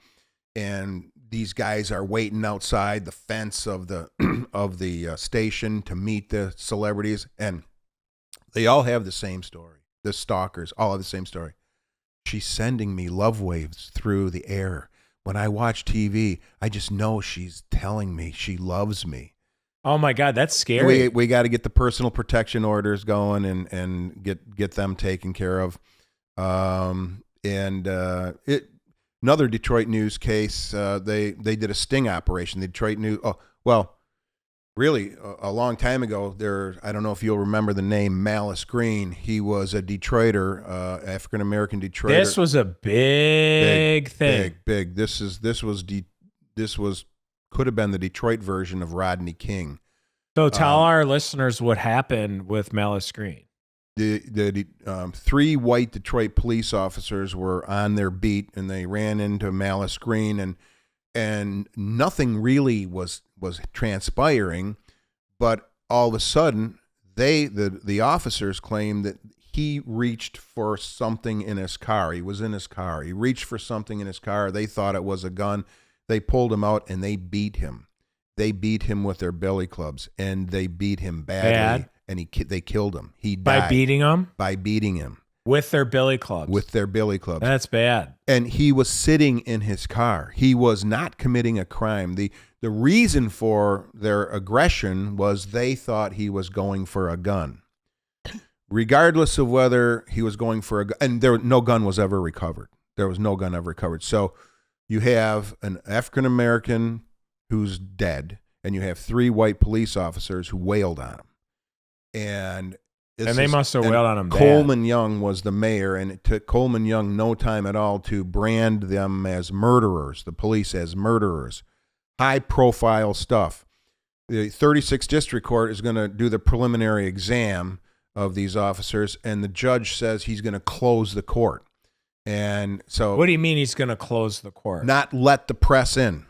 Speaker 1: and these guys are waiting outside the fence of the station to meet the celebrities, and they all have the same story. The stalkers all have the same story. She's sending me love waves through the air. When I watch TV, I just know she's telling me she loves me.
Speaker 2: Oh my God, that's scary.
Speaker 1: We got to get the personal protection orders going and get them taken care of. Another Detroit News case, they did a sting operation. The Detroit News, really a long time ago. I don't know if you'll remember the name Malice Green. He was a Detroiter, African American Detroiter.
Speaker 2: This was a big thing.
Speaker 1: Big. This could have been the Detroit version of Rodney King.
Speaker 2: So tell our listeners what happened with Malice Green.
Speaker 1: The 3 white Detroit police officers were on their beat, and they ran into Malice Green, and nothing really was transpiring, but all of a sudden the officers claimed that he reached for something in his car. He was in his car. He reached for something in his car. They thought it was a gun. They pulled him out and they beat him. They beat him with their billy clubs, and they beat him badly. And they killed him. He died.
Speaker 2: By beating him?
Speaker 1: By beating him.
Speaker 2: With their billy clubs.
Speaker 1: With their billy clubs.
Speaker 2: That's bad.
Speaker 1: And he was sitting in his car. He was not committing a crime. The reason for their aggression was they thought he was going for a gun. Regardless of whether he was going for a gun, and no gun was ever recovered. There was no gun ever recovered. So you have an African American who's dead, and you have 3 white police officers who wailed on him. And
Speaker 2: they must have wailed on him bad.
Speaker 1: Coleman Young was the mayor, and it took Coleman Young no time at all to brand them as murderers, the police as murderers. High-profile stuff. The 36th District Court is going to do the preliminary exam of these officers, and the judge says he's going to close the court. And so,
Speaker 2: what do you mean he's going to close the court?
Speaker 1: Not let the press in.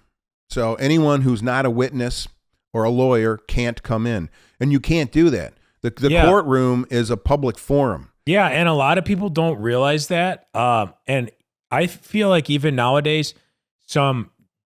Speaker 1: So anyone who's not a witness or a lawyer can't come in, and you can't do that. The courtroom is a public forum.
Speaker 2: Yeah, and a lot of people don't realize that. And I feel like even nowadays, some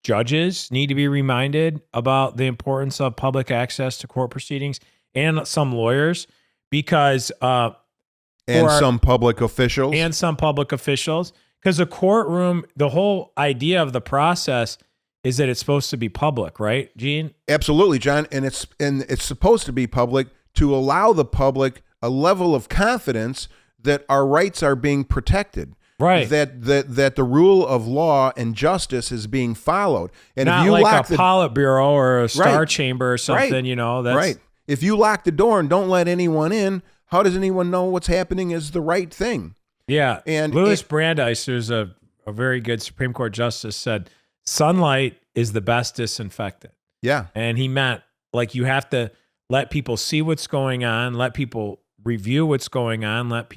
Speaker 2: judges need to be reminded about the importance of public access to court proceedings, and some lawyers, because
Speaker 1: some public officials.
Speaker 2: And some public officials. Because the courtroom, the whole idea of the process is that it's supposed to be public, right, Gene?
Speaker 1: Absolutely, John. And it's supposed to be public to allow the public a level of confidence that our rights are being protected.
Speaker 2: Right.
Speaker 1: That the rule of law and justice is being followed. And
Speaker 2: not
Speaker 1: if you
Speaker 2: like
Speaker 1: lock
Speaker 2: a Politburo or a Star Chamber or something,
Speaker 1: right.
Speaker 2: That's
Speaker 1: right. If you lock the door and don't let anyone in, how does anyone know what's happening is the right thing?
Speaker 2: Yeah. And Louis Brandeis, who's a very good Supreme Court justice, said sunlight is the best disinfectant.
Speaker 1: Yeah.
Speaker 2: And he meant, like, you have to let people see what's going on, let people review what's going on, let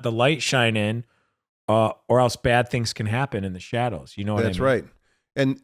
Speaker 2: the light shine in, or else bad things can happen in the shadows. You know what I mean?
Speaker 1: That's right. And,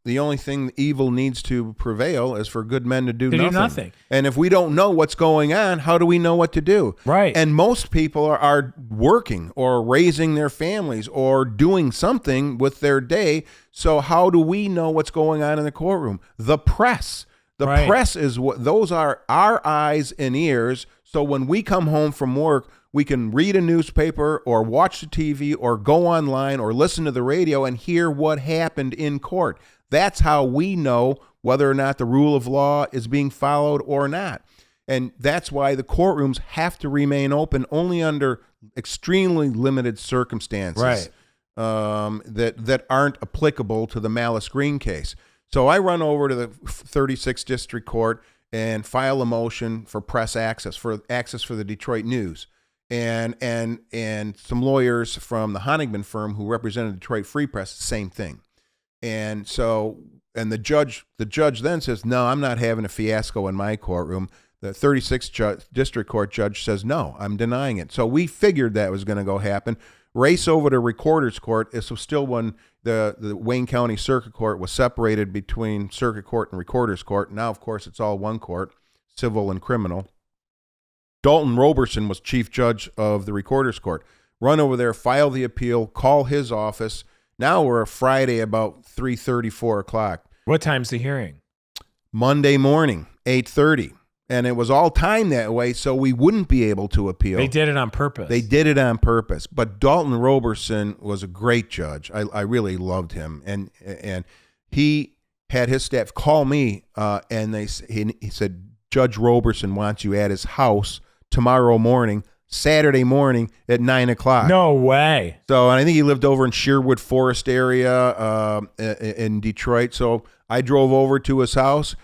Speaker 1: the only thing evil needs to prevail is for good men to do nothing. And if we don't know what's going on, how do we know what to do?
Speaker 2: Right.
Speaker 1: And most people are working or raising their families or doing something with their day. So how do we know what's going on in the courtroom? The press. The press is those are our eyes and ears. So when we come home from work, we can read a newspaper or watch the TV or go online or listen to the radio and hear what happened in court. That's how we know whether or not the rule of law is being followed or not. And that's why the courtrooms have to remain open only under extremely limited circumstances that aren't applicable to the Malice Green case. So I run over to the 36th District Court and file a motion for press access, for the Detroit News. And some lawyers from the Honigman firm who represented Detroit Free Press, same thing. And the judge then says, no, I'm not having a fiasco in my courtroom. The 36th District Court judge says, no, I'm denying it. So we figured that was going to go happen. Race over to Recorder's Court. This was still when the Wayne County Circuit Court was separated between Circuit Court and Recorder's Court. Now, of course, it's all one court, civil and criminal. Dalton Roberson was chief judge of the Recorder's Court. Run over there, file the appeal, call his office. Now we're a Friday about 3:30, 4 o'clock.
Speaker 2: What time's the hearing?
Speaker 1: Monday morning, 8:30. And it was all timed that way so we wouldn't be able to appeal.
Speaker 2: They did it on purpose.
Speaker 1: They did it on purpose. But Dalton Roberson was a great judge. I really loved him. And he had his staff call me, and he said, Judge Roberson wants you at his house tomorrow morning, Saturday morning at 9 o'clock.
Speaker 2: No way.
Speaker 1: So, and I think he lived over in Sherwood Forest area in Detroit. So I drove over to his house.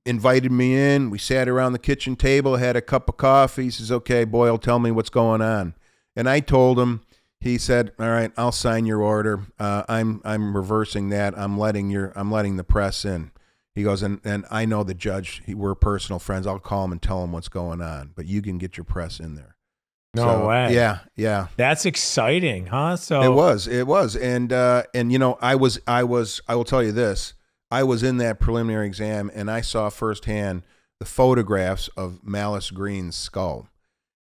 Speaker 1: invited me in. We sat around the kitchen table, had a cup of coffee. He says, "Okay, Boyle, tell me what's going on." And I told him. He said, "All right, I'll sign your order. I'm reversing that. I'm letting the press in." He goes, and I know the judge. We're personal friends. I'll call him and tell him what's going on. But you can get your press in there.
Speaker 2: No way.
Speaker 1: Yeah.
Speaker 2: That's exciting, huh? So
Speaker 1: it was, and I will tell you this. I was in that preliminary exam, and I saw firsthand the photographs of Malice Green's skull.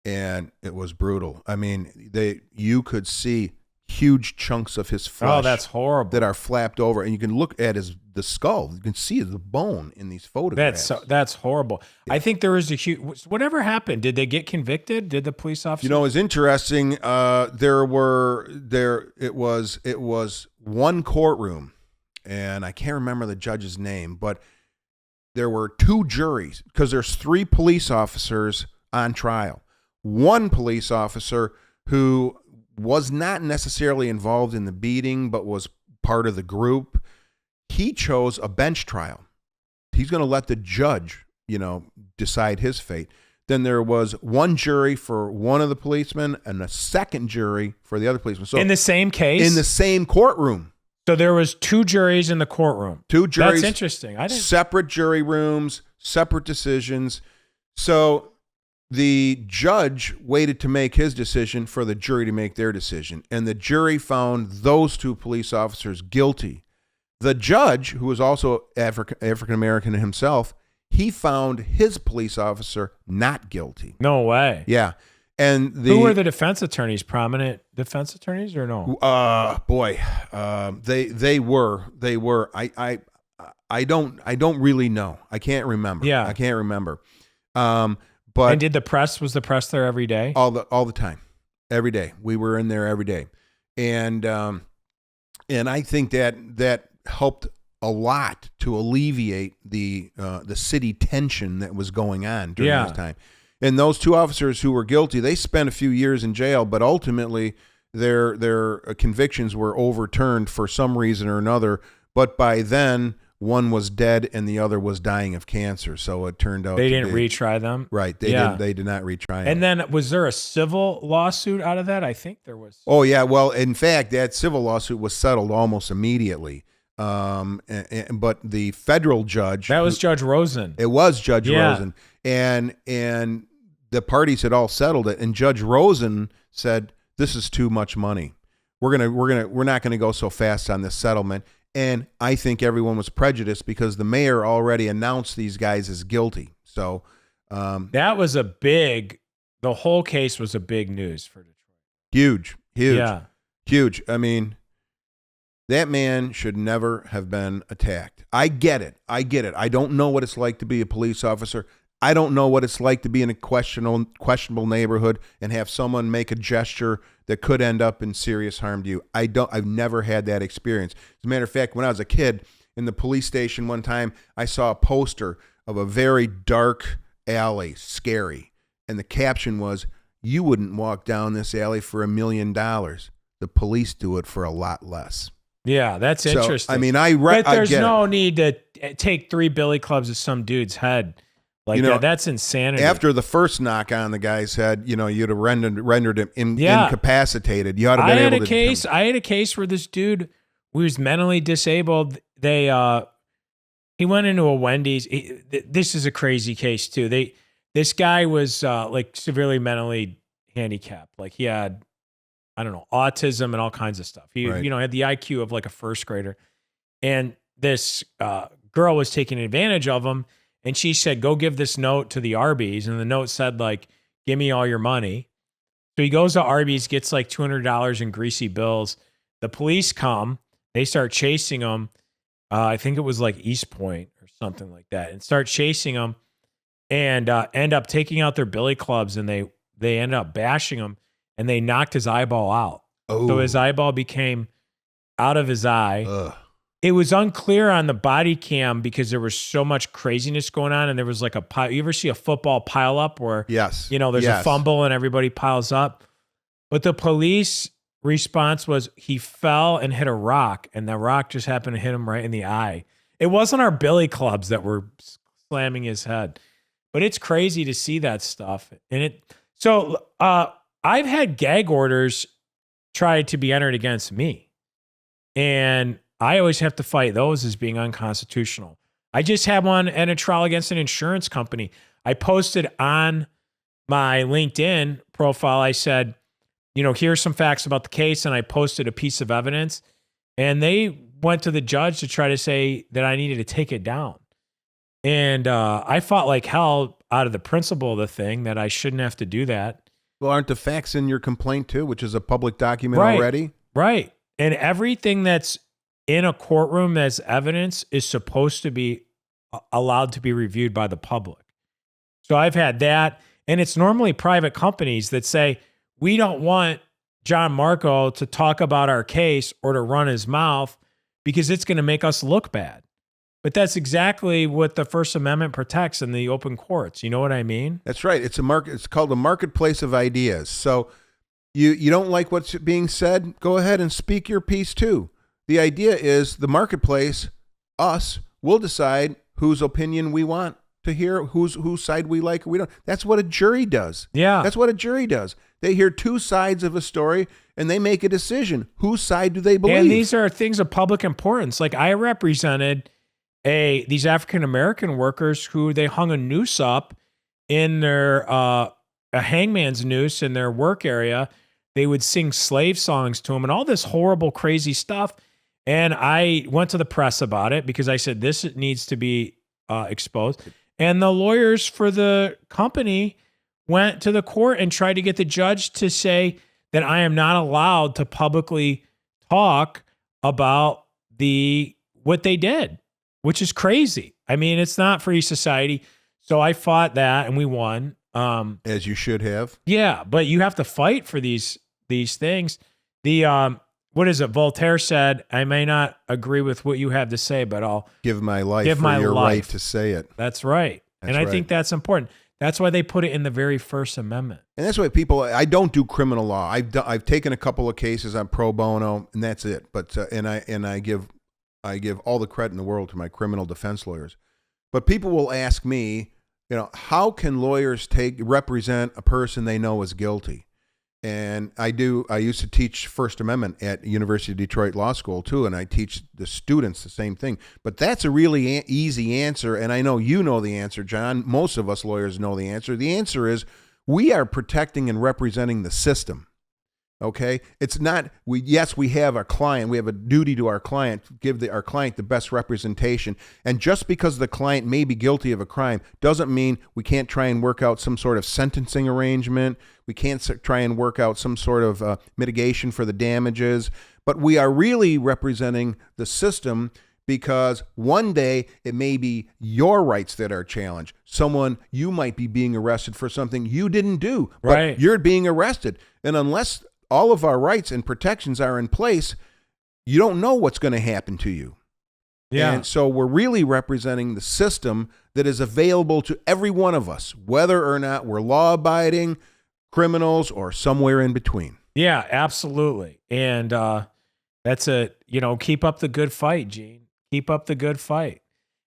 Speaker 1: And it was brutal. I mean, you could see huge chunks of his flesh.
Speaker 2: Oh, that's horrible.
Speaker 1: That are flapped over, and you can look at the skull. You can see the bone in these photographs.
Speaker 2: That's horrible. Yeah. I think there was a huge. Whatever happened? Did they get convicted? Did the police officer?
Speaker 1: It's interesting. It was one courtroom, and I can't remember the judge's name, but there were two juries because there's 3 police officers on trial. One police officer who was not necessarily involved in the beating, but was part of the group, he chose a bench trial. He's going to let the judge, decide his fate. Then there was one jury for one of the policemen and a second jury for the other policeman. So
Speaker 2: in the same case?
Speaker 1: In the same courtroom.
Speaker 2: So there was 2 juries in the courtroom.
Speaker 1: 2 juries.
Speaker 2: That's interesting.
Speaker 1: Separate jury rooms, separate decisions. So the judge waited to make his decision for the jury to make their decision, and the jury found those 2 police officers guilty. The judge, who was also African-American himself, he found his police officer not guilty.
Speaker 2: No way.
Speaker 1: Yeah. And
Speaker 2: who were the defense attorneys? Prominent defense attorneys or no?
Speaker 1: They were. I don't really know. I can't remember.
Speaker 2: Yeah.
Speaker 1: I can't remember.
Speaker 3: But was the press there every day?
Speaker 1: All the time, every day. We were in there every day, and I think that helped a lot to alleviate the city tension that was going on during this time. And those 2 officers who were guilty, they spent a few years in jail, but ultimately their convictions were overturned for some reason or another. But by then, one was dead and the other was dying of cancer. So it turned out
Speaker 2: they didn't retry them.
Speaker 1: Right. They did not retry them.
Speaker 2: And then was there a civil lawsuit out of that? I think there was.
Speaker 1: Oh yeah. Well, in fact, that civil lawsuit was settled almost immediately. But the federal judge,
Speaker 2: that was Judge Rosen.
Speaker 1: It was Judge Rosen. And the parties had all settled it. And Judge Rosen said, "This is too much money. We're not gonna go so fast on this settlement." And I think everyone was prejudiced because the mayor already announced these guys as guilty. So
Speaker 2: that was the whole case was a big news for Detroit.
Speaker 1: Huge. I mean, that man should never have been attacked. I get it. I don't know what it's like to be a police officer. I don't know what it's like to be in a questionable neighborhood and have someone make a gesture that could end up in serious harm to you. I've never had that experience. As a matter of fact, when I was a kid in the police station one time, I saw a poster of a very dark alley, scary. And the caption was, "You wouldn't walk down this alley for $1 million. The police do it for a lot less."
Speaker 2: Yeah, that's interesting.
Speaker 1: I mean,
Speaker 2: but there's no need to take 3 billy clubs to some dude's head. That's insanity.
Speaker 1: After the first knock on the guy's head, you'd have rendered him incapacitated. You ought to be able to.
Speaker 2: I had a case where this dude who was mentally disabled. He went into a Wendy's. This is a crazy case too. This guy was severely mentally handicapped. Like he had, I don't know, autism and all kinds of stuff. He had the IQ of like a first grader, and this girl was taking advantage of him. And she said, "Go give this note to the Arby's." And the note said, "Give me all your money." So he goes to Arby's, gets like $200 in greasy bills. The police come. They start chasing him. I think it was like East Point or something like that. And start chasing him and end up taking out their billy clubs. And they end up bashing him. And they knocked his eyeball out.
Speaker 1: Oh.
Speaker 2: So his eyeball became out of his eye.
Speaker 1: Ugh.
Speaker 2: It was unclear on the body cam because there was so much craziness going on, and there was like a pile. You ever see a football pile up where there's a fumble and everybody piles up? But the police response was he fell and hit a rock, and the rock just happened to hit him right in the eye. It wasn't our billy clubs that were slamming his head. But it's crazy to see that stuff. And I've had gag orders try to be entered against me. And I always have to fight those as being unconstitutional. I just had one in a trial against an insurance company. I posted on my LinkedIn profile, I said, here's some facts about the case. And I posted a piece of evidence. And they went to the judge to try to say that I needed to take it down. And I fought like hell out of the principle of the thing that I shouldn't have to do that.
Speaker 1: Well, aren't the facts in your complaint too, which is a public document already?
Speaker 2: Right. And everything that's in a courtroom that's evidence is supposed to be allowed to be reviewed by the public. So I've had that. And it's normally private companies that say, we don't want John Marco to talk about our case or to run his mouth because it's going to make us look bad. But that's exactly what the First Amendment protects in the open courts. You know what I mean?
Speaker 1: That's right. It's called a marketplace of ideas. So you don't like what's being said? Go ahead and speak your piece too. The idea is the marketplace, us, will decide whose opinion we want to hear, whose side we like or we don't. That's what a jury does.
Speaker 2: Yeah.
Speaker 1: That's what a jury does. They hear two sides of a story and they make a decision. Whose side do they believe?
Speaker 2: And these are things of public importance. Like I represented these African-American workers who they hung a noose up in their, a hangman's noose in their work area. They would sing slave songs to them and all this horrible, crazy stuff. And I went to the press about it because I said, this needs to be exposed. And the lawyers for the company went to the court and tried to get the judge to say that I am not allowed to publicly talk about what they did, which is crazy. I mean, it's not free society. So I fought that and we won.
Speaker 1: As you should have.
Speaker 2: Yeah, but you have to fight for these things. What is it? Voltaire said, I may not agree with what you have to say, but I'll
Speaker 1: give my life for your right to say it.
Speaker 2: That's right. I think that's important. That's why they put it in the very First Amendment.
Speaker 1: And that's why I don't do criminal law. I've taken a couple of cases on pro bono, and that's it. But I give all the credit in the world to my criminal defense lawyers. But people will ask me, how can lawyers represent a person they know is guilty? And I used to teach First Amendment at University of Detroit Law School too, and I teach the students the same thing. But that's a really easy answer, and I know you know the answer, John. Most of us lawyers know the answer. The answer is we are protecting and representing the system. Okay? It's not, we have our client. We have a duty to our client to give our client the best representation. And just because the client may be guilty of a crime doesn't mean we can't try and work out some sort of sentencing arrangement. We can't try and work out some sort of mitigation for the damages. But we are really representing the system because one day it may be your rights that are challenged. You might be being arrested for something you didn't do, but you're being arrested. And unless all of our rights and protections are in place, you don't know what's going to happen to you. Yeah. And so we're really representing the system that is available to every one of us, whether or not we're law-abiding, criminals, or somewhere in between.
Speaker 2: Yeah, absolutely. And that's keep up the good fight, Gene. Keep up the good fight.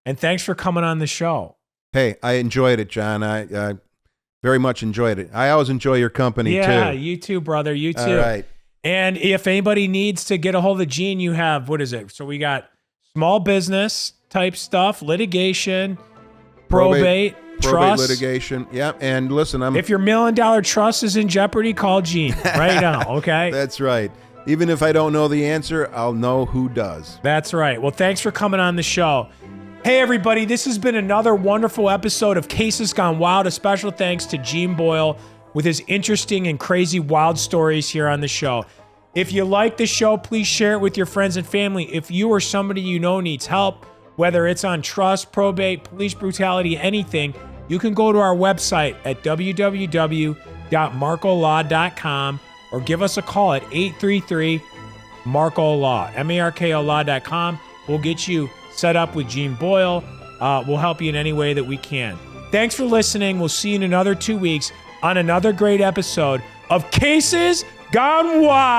Speaker 2: And thanks for coming on the show.
Speaker 1: Hey, I enjoyed it, John. I very much enjoyed it. I always enjoy your company, too.
Speaker 2: Yeah, you too, brother. You too.
Speaker 1: All right.
Speaker 2: And if anybody needs to get a hold of Gene, you have, what is it? So we got small business type stuff, litigation, probate, trust.
Speaker 1: Litigation. Yeah. And listen,
Speaker 2: if your $1 million trust is in jeopardy, call Gene right now. Okay.
Speaker 1: That's right. Even if I don't know the answer, I'll know who does.
Speaker 2: That's right. Well, thanks for coming on the show. Hey, everybody, this has been another wonderful episode of Cases Gone Wild. A special thanks to Gene Boyle with his interesting and crazy wild stories here on the show. If you like the show, please share it with your friends and family. If you or somebody you know needs help, whether it's on trust, probate, police brutality, anything, you can go to our website at www.marcolaw.com or give us a call at 833-MARCO-LAW, MARKOLaw.com. We'll get you set up with Gene Boyle. We'll help you in any way that we can. Thanks for listening. We'll see you in another 2 weeks on another great episode of Cases Gone Wild.